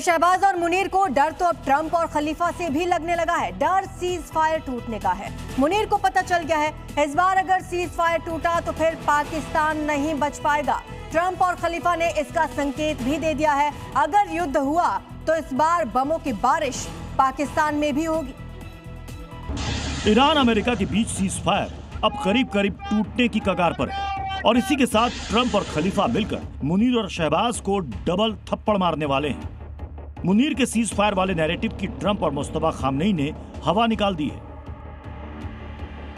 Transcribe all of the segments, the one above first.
शहबाज और मुनीर को डर तो अब ट्रंप और खलीफा से भी लगने लगा है। डर सीज फायर टूटने का है। मुनीर को पता चल गया है इस बार अगर सीज फायर टूटा तो फिर पाकिस्तान नहीं बच पाएगा। ट्रंप और खलीफा ने इसका संकेत भी दे दिया है, अगर युद्ध हुआ तो इस बार बमों की बारिश पाकिस्तान में भी होगी। ईरान अमेरिका के बीच सीज फायर अब करीब करीब टूटने की कगार पर है और इसी के साथ ट्रंप और खलीफा मिलकर मुनीर और शहबाज को डबल थप्पड़ मारने वाले हैं। मुनीर के सीज फायर वाले नैरेटिव की ट्रंप और मुस्तफा खामनेई ने हवा निकाल दी है।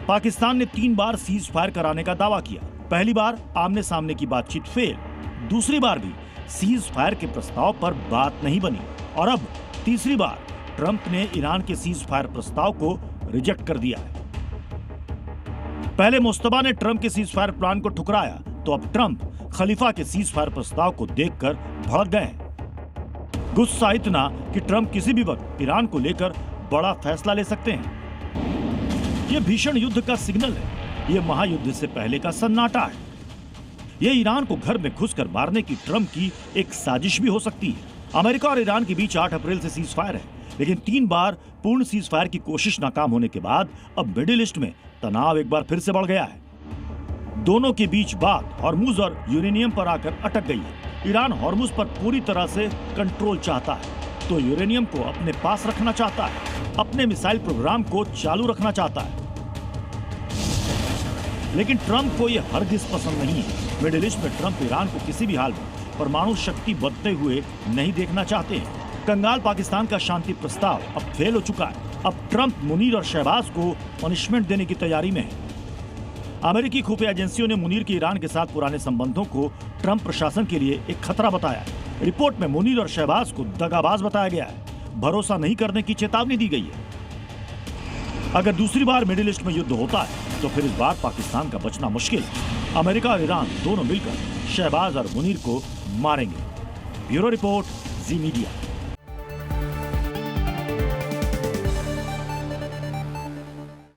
पाकिस्तान ने 3 बार सीज फायर कराने का दावा किया। पहली बार आमने सामने की बातचीत फेल, दूसरी बार भी सीज फायर के प्रस्ताव पर बात नहीं बनी और अब तीसरी बार ट्रंप ने ईरान के सीज फायर प्रस्ताव को रिजेक्ट कर दिया है। पहले मुस्तफा ने ट्रंप के सीज फायर प्लान को ठुकराया तो अब ट्रंप खलीफा के सीज फायर प्रस्ताव को देखकर भड़क गए हैं। गुस्सा इतना कि ट्रंप किसी भी वक्त ईरान को लेकर बड़ा फैसला ले सकते हैं। यह भीषण युद्ध का सिग्नल है। यह महायुद्ध से पहले का सन्नाटा है। यह ईरान को घर में घुसकर मारने की ट्रंप की एक साजिश भी हो सकती है। अमेरिका और ईरान के बीच 8 अप्रैल से सीज फायर है, लेकिन 3 बार पूर्ण सीज फायर की कोशिश नाकाम होने के बाद अब मिडिल ईस्ट में तनाव एक बार फिर से बढ़ गया है। दोनों के बीच बात हॉर्मुज और यूरेनियम पर आकर अटक गई है। ईरान हॉर्मुज पर पूरी तरह से कंट्रोल चाहता है तो यूरेनियम को अपने पास रखना चाहता है, अपने मिसाइल प्रोग्राम को चालू रखना चाहता है। लेकिन ट्रंप को यह हरगिज पसंद नहीं है। मिडिल ईस्ट में ट्रंप ईरान को किसी भी हाल में परमाणु शक्ति बढ़ते हुए नहीं देखना चाहते हैं। कंगाल पाकिस्तान का शांति प्रस्ताव अब फेल हो चुका है। अब ट्रंप मुनीर और शहबाज को पनिशमेंट देने की तैयारी में है। अमेरिकी खुफिया एजेंसियों ने मुनीर के ईरान के साथ पुराने संबंधों को ट्रंप प्रशासन के लिए एक खतरा बताया है। रिपोर्ट में मुनीर और शहबाज को दगाबाज बताया गया है। भरोसा नहीं करने की चेतावनी दी गई है। अगर दूसरी बार मिडिल ईस्ट में युद्ध होता है तो फिर इस बार पाकिस्तान का बचना मुश्किल है। अमेरिका और ईरान दोनों मिलकर शहबाज और मुनीर को मारेंगे। ब्यूरो रिपोर्ट, जी मीडिया।